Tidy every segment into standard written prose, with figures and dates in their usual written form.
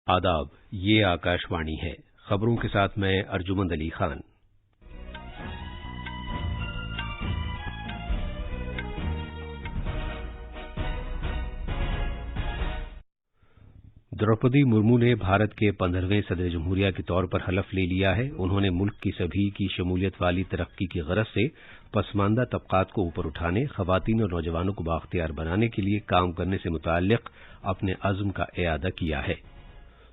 आदाब, ये आकाशवाणी है। खबरों के साथ मैं अर्जुमंद अली खान। द्रौपदी मुर्मू ने भारत के 15वें सदर जमहूरिया के तौर पर हलफ ले लिया है। उन्होंने मुल्क की सभी की शमूलियत वाली तरक्की की गरज से पसमानदा तबकात को ऊपर उठाने, खवातीन और नौजवानों को बाख्तियार बनाने के लिए काम करने से मुताल्लिक अपने अज़्म का इआदा किया है।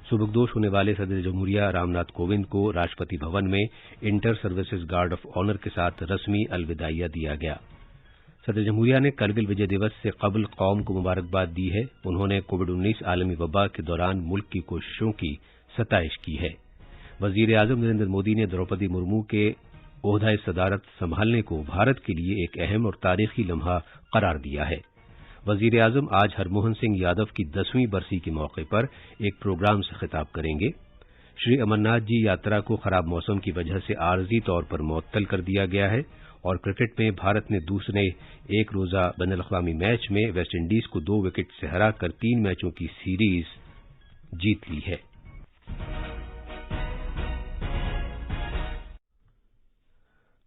सुबकदोश होने वाले सदर जमहूरिया रामनाथ कोविंद को राष्ट्रपति भवन में inter services guard of honour के साथ रस्मी अलविदाइया दिया गया। सदर जमहूरिया ने करगिल विजय दिवस से कबल कौम को मुबारकबाद दी है। उन्होंने कोविड-19 आलमी वबा के दौरान मुल्क की कोशिशों की सताइश की है। वजीर आजम नरेंद्र मोदी ने द्रौपदी मुर्मू के ओहदा सदारत संभालने को भारत के लिए एक अहम और तारीखी लम्हा करार दिया है। वजीर आजम आज हरमोहन सिंह यादव की 10वीं बरसी के मौके पर एक प्रोग्राम से खिताब करेंगे। श्री अमरनाथ जी यात्रा को खराब मौसम की वजह से आरजी तौर पर मुअत्तल कर दिया गया है। और क्रिकेट में भारत ने दूसरे एक रोजा बैनुल-अक़वामी मैच में वेस्ट इंडीज को 2 विकेट से हराकर 3 मैचों की सीरीज जीत ली है।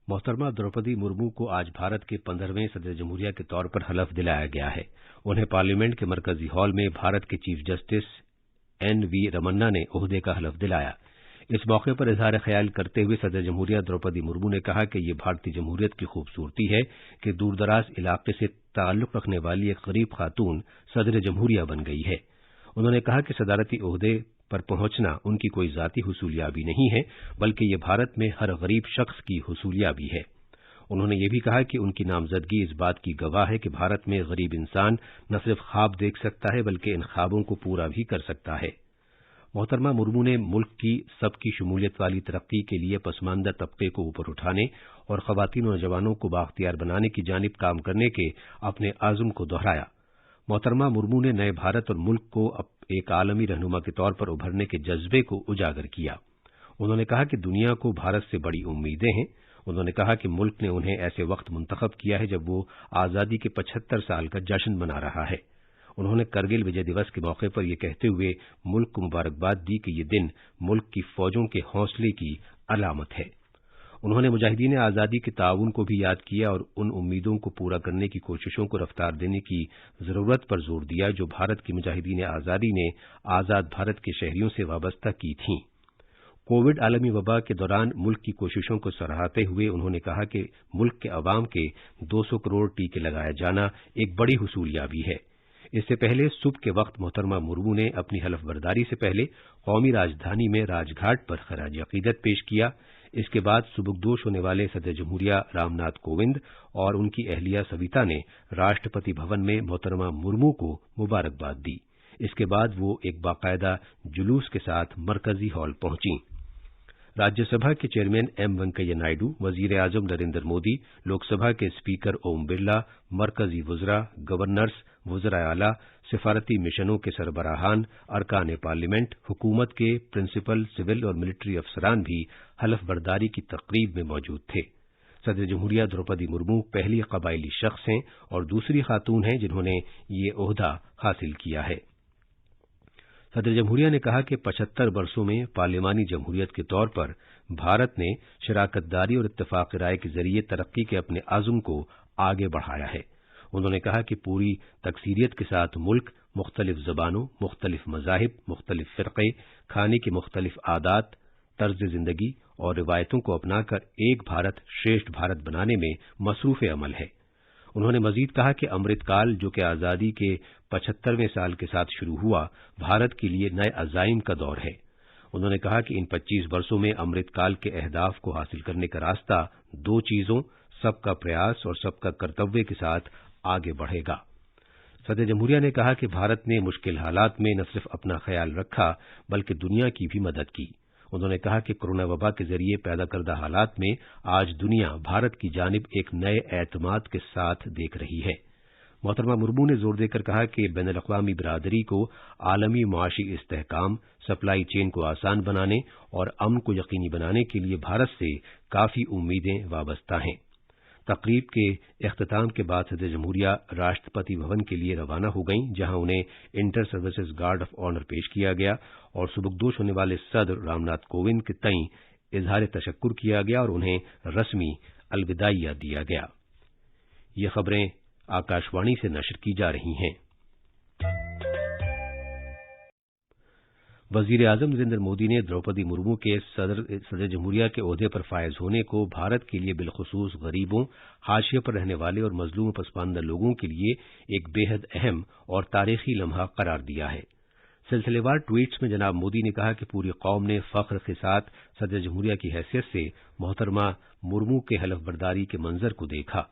मोहतरमा द्रौपदी मुर्मू को आज भारत के 15वें सदर जमहूरिया के तौर पर हलफ दिलाया गया है। उन्हें पार्लियामेंट के मरकजी हॉल में भारत के चीफ जस्टिस एन.वी. रमन्ना ने ओहदे का हलफ दिलाया। इस मौके पर इजहार ख्याल करते हुए सदर जमहूरिया द्रौपदी मुर्मू ने कहा कि ये भारतीय जमहूरियत की खूबसूरती है कि दूरदराज इलाके से ताल्लुक रखने वाली एक गरीब खातून सदर जमहूरिया बन गई है। उन्होंने कहा कि सदारती ओहदे पर पहुंचना उनकी कोई जाती हुसूलियाबी नहीं है, बल्कि ये भारत में हर गरीब शख्स की हुसूलियाबी है। उन्होंने ये भी कहा कि उनकी नामजदगी इस बात की गवाह है कि भारत में गरीब इंसान न सिर्फ ख्वाब देख सकता है बल्कि इन ख्वाबों को पूरा भी कर सकता है। मोहतरमा मुर्मू ने मुल्क की सबकी शमूलियत वाली तरक्की के लिए पसमानदा तबके को ऊपर उठाने और खवातीन और जवानों को बाख्तियार बनाने की जानिब काम करने के अपने आज़म को दोहराया। मोहतरमा मुर्मू ने नए भारत और मुल्क को एक आलमी रहनुमा के तौर पर उभरने के जज्बे को उजागर किया। उन्होंने कहा कि दुनिया को भारत से बड़ी उम्मीदें हैं। उन्होंने कहा कि मुल्क ने उन्हें ऐसे वक्त मुंतखब किया है जब वो आज़ादी के 75 साल का जश्न मना रहा है। उन्होंने करगिल विजय दिवस के मौके पर यह कहते हुए मुल्क को मुबारकबाद दी कि ये दिन मुल्क की फौजों के हौसले की अलामत है। उन्होंने मुजाहिदीन आज़ादी के ताउन को भी याद किया और उन उम्मीदों को पूरा करने की कोशिशों को रफ्तार देने की जरूरत पर जोर दिया जो भारत की मुजाहिदीन आज़ादी ने आज़ाद भारत के शहरियों से वाबस्ता की थीं। कोविड आलमी वबा के दौरान मुल्क की कोशिशों को सराहते हुए उन्होंने कहा कि मुल्क के अवाम के 200 करोड़ टीके लगाया जाना एक बड़ी हुसूलियाबी है। इससे पहले सुबह के वक्त मोहतरमा मुर्मू ने अपनी हलफबरदारी से पहले कौमी राजधानी में राजघाट पर खराज अकीदत पेश किया। इसके बाद सुबकदोश होने वाले सदर जमहूरिया रामनाथ कोविंद और उनकी अहलिया सविता ने राष्ट्रपति भवन में मोहतरमा मुर्मू को मुबारकबाद दी। इसके बाद वो एक बाकायदा जुलूस के साथ मरकजी हॉल पहुंची। राज्यसभा के चेयरमैन एम वेंकैया नायडू, वजीर आजम नरेंद्र मोदी, लोकसभा के स्पीकर ओम बिरला, मरकजी वुजरा, गवर्नर्स, वुजरा आला, सिफारती मिशनों के सरबराहान, अरकान पार्लियामेंट, हुकूमत के प्रिंसिपल, सिविल और मिलिट्री अफसरान भी हलफ बर्दारी की तकरीब में मौजूद थे। सदर जमहूरिया द्रौपदी मुर्मू पहली कबायली शख्स हैं और दूसरी खातून हैं जिन्होंने ये ओहदा हासिल किया है। सदर जमहूरिया ने कहा कि 75 वर्षों में पार्लियामानी जमहूरियत के तौर पर भारत ने शराकतदारी और इत्तफाक राय के जरिए तरक्की के अपने आज़म को आगे बढ़ाया है। उन्होंने कहा कि पूरी तकसीरियत के साथ मुल्क मुख्तलिफ ज़बानों, मुख्तलिफ मज़ाहिब, मुख्तलिफ फ़िरक़े, खाने की मुख्तलिफ आदात, तर्ज ज़िंदगी और रिवायतों को अपनाकर एक भारत श्रेष्ठ भारत बनाने में मसरूफ़ अमल है। उन्होंने मजीद कहा कि अमृतकाल जो कि आज़ादी के 75वें साल के साथ शुरू हुआ, भारत के लिए नए अज़ाइम का दौर है। उन्होंने कहा कि इन 25 वर्षों में अमृतकाल के अहदाफ को हासिल करने का रास्ता 2 चीज़ों, सबका प्रयास और सबका कर्तव्य के साथ आगे बढ़ेगा। सदर जमहूरिया ने कहा कि भारत ने मुश्किल हालात में न सिर्फ अपना ख्याल रखा बल्कि दुनिया की भी मदद की। उन्होंने कहा कि कोरोना वबा के जरिए पैदा करदा हालात में आज दुनिया भारत की जानिब एक नए एतमाद के साथ देख रही है। मोहतरमा मुर्मू ने जोर देकर कहा कि बैनुल-अक़वामी बिरादरी को आलमी मुआशी इस्तेहकाम, सप्लाई चेन को आसान बनाने और अमन को यकीनी बनाने के लिए भारत से काफी उम्मीदें वाबस्ता हैं। تقریب کے اختتام کے بعد صدر جمہوریہ راشٹرپتی بھون کے لیے روانہ ہو گئیں، جہاں انہیں inter services guard of honour پیش کیا گیا اور سبکدوش ہونے والے صدر رام ناتھ کووند کے تئیں اظہار تشکر کیا گیا اور انہیں رسمی الوداعیہ دیا گیا۔ یہ خبریں آکاشوانی سے نشر کی جا رہی ہیں۔ وزیر اعظم نریندر مودی نے دروپدی مرمو کے صدر جمہوریہ کے عہدے پر فائز ہونے کو بھارت کے لیے بالخصوص غریبوں، حاشیے پر رہنے والے اور مظلوم و پسماندہ لوگوں کے لیے ایک بے حد اہم اور تاریخی لمحہ قرار دیا ہے۔ سلسلے وار ٹویٹس میں جناب مودی نے کہا کہ پوری قوم نے فخر کے ساتھ صدر جمہوریہ کی حیثیت سے محترمہ مرمو کے حلف برداری کے منظر کو دیکھا۔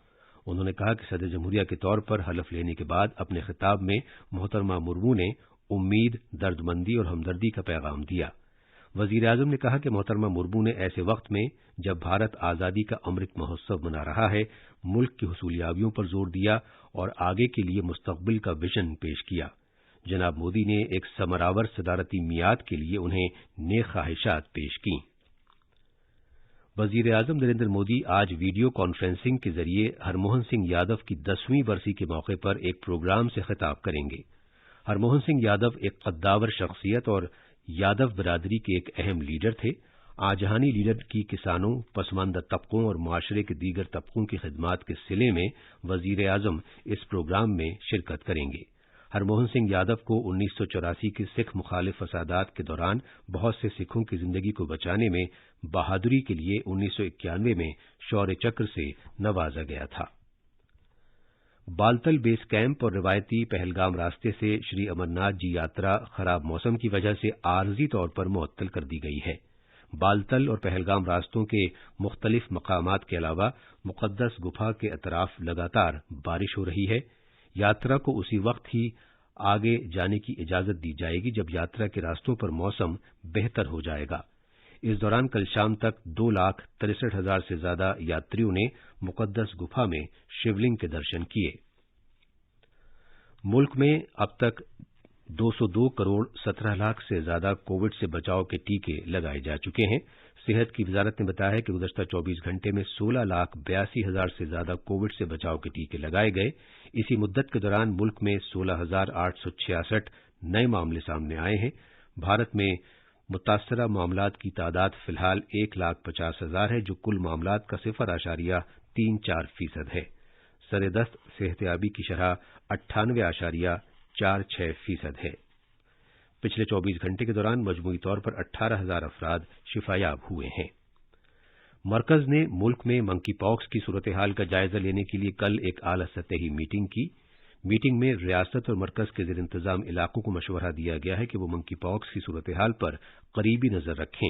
انہوں نے کہا کہ صدر جمہوریہ کے طور پر حلف لینے کے بعد اپنے خطاب میں محترمہ مرمو نے امید، دردمندی اور ہمدردی کا پیغام دیا۔ وزیر اعظم نے کہا کہ محترمہ مرمو نے ایسے وقت میں جب بھارت آزادی کا امرت مہوتسو منا رہا ہے، ملک کی حصولیابیوں پر زور دیا اور آگے کے لیے مستقبل کا وژن پیش کیا۔ جناب مودی نے ایک ثمرآور صدارتی میعاد کے لیے انہیں نیک خواہشات پیش کیں۔ وزیر اعظم نریندر مودی آج ویڈیو کانفرنسنگ کے ذریعے ہرموہن سنگھ یادو کی 10ویں برسی کے موقع پر ایک پروگرام سے خطاب کریں گے۔ ہرموہن سنگھ یادو ایک قداور شخصیت اور یادو برادری کے ایک اہم لیڈر تھے۔ آجہانی لیڈر کی کسانوں، پسماندہ طبقوں اور معاشرے کے دیگر طبقوں کی خدمات کے صلے میں وزیر اعظم اس پروگرام میں شرکت کریں گے۔ ہرموہن سنگھ یادو کو 1984 کے سکھ مخالف فسادات کے دوران بہت سے سکھوں کی زندگی کو بچانے میں بہادری کے لیے 1991 میں شوریہ چکر سے نوازا گیا تھا۔ بالتل بیس کیمپ اور روایتی پہلگام راستے سے شری امرناتھ جی یاترا خراب موسم کی وجہ سے عارضی طور پر معطل کر دی گئی ہے۔ بالتل اور پہلگام راستوں کے مختلف مقامات کے علاوہ مقدس گپھا کے اطراف لگاتار بارش ہو رہی ہے۔ یاترا کو اسی وقت ہی آگے جانے کی اجازت دی جائے گی جب یاترا کے راستوں پر موسم بہتر ہو جائے گا۔ اس دوران کل شام تک 2,63,000 سے زیادہ یاتریوں نے مقدس گپھا میں شیولنگ کے درشن کیے۔ ملک میں اب تک 202 کروڑ 17 لاکھ سے زیادہ کووڈ سے بچاؤ کے ٹیکے لگائے جا چکے ہیں۔ صحت کی وزارت نے بتایا کہ گزشتہ 24 گھنٹے میں 16,82,000 سے زیادہ کووڈ سے بچاؤ کے ٹیکے لگائے گئے۔ اسی مدت کے دوران ملک میں 16,866 نئے معاملے سامنے آئے ہیں۔ بھارت میں متاثرہ معاملات کی تعداد فی الحال 1,50,000 ہے، جو کل معاملات کا 0.34% ہے۔ سردست صحتیابی کی شرح 98.46% ہے۔ پچھلے 24 گھنٹے کے دوران مجموعی طور پر 18,000 افراد شفایاب ہوئے ہیں۔ مرکز نے ملک میں منکی پاکس کی صورتحال کا جائزہ لینے کے لیے کل ایک اعلیٰ سطحی میٹنگ کی۔ میٹنگ میں ریاست اور مرکز کے زیر انتظام علاقوں کو مشورہ دیا گیا ہے کہ وہ منکی پاکس کی صورتحال پر قریبی نظر رکھیں۔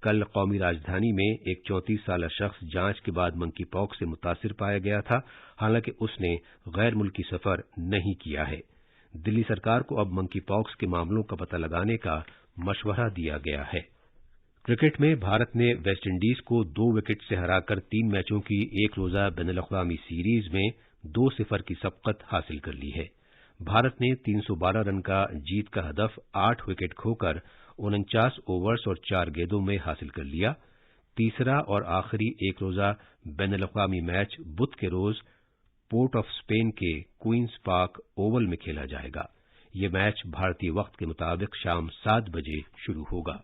کل قومی راجدھانی میں ایک 34 سالہ شخص جانچ کے بعد منکی پاکس سے متاثر پایا گیا تھا، حالانکہ اس نے غیر ملکی سفر نہیں کیا ہے۔ دلی سرکار کو اب منکی پاکس کے معاملوں کا پتہ لگانے کا مشورہ دیا گیا ہے۔ کرکٹ میں بھارت نے ویسٹ انڈیز کو 2 وکٹ سے ہرا کر 3 میچوں کی ایک روزہ بین الاقوامی سیریز میں 2-0 کی سبقت حاصل کر لی ہے۔ بھارت نے 312 رن کا جیت کا ہدف 8 وکٹ کھو کر 49 اوورز اور 4 گیندوں میں حاصل کر لیا۔ تیسرا اور آخری ایک روزہ بین الاقوامی میچ بدھ کے روز پورٹ آف اسپین کے کوئنز پارک اوول میں کھیلا جائے گا۔ یہ میچ بھارتی وقت کے مطابق شام 7 بجے شروع ہوگا۔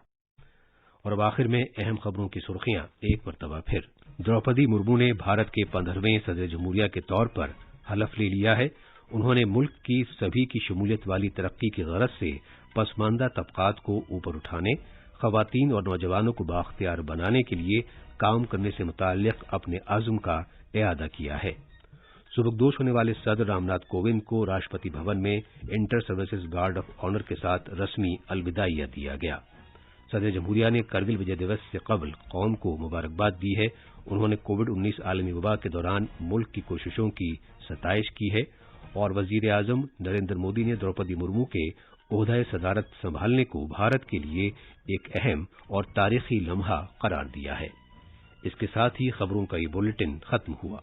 اور اب آخر میں اہم خبروں کی سرخیاں ایک مرتبہ پھر۔ دروپدی مرمو نے بھارت کے 15ویں صدر جمہوریہ کے طور پر حلف لے لیا ہے۔ انہوں نے ملک کی سبھی کی شمولیت والی ترقی کی غرض سے پسماندہ طبقات کو اوپر اٹھانے، خواتین اور نوجوانوں کو بااختیار بنانے کے لیے کام کرنے سے متعلق اپنے عزم کا اعادہ کیا ہے۔ سبکدوش ہونے والے صدر رام ناتھ کووند کو راشٹرپتی بھون میں inter services guard of honour کے ساتھ رسمی الوداعیہ دیا گیا۔ صدر جمہوریہ نے کرگل وجے دیوس سے قبل قوم کو مبارکباد دی ہے۔ انہوں نے کووڈ-19 عالمی وبا کے دوران ملک کی کوششوں کی ستائش کی ہے اور وزیر اعظم نریندر مودی نے دروپدی مرمو کے عہدۂ صدارت سنبھالنے کو بھارت کے لیے ایک اہم اور تاریخی لمحہ قرار دیا ہے۔ اس کے ساتھ ہی خبروں کا یہ بلیٹن ختم ہوا۔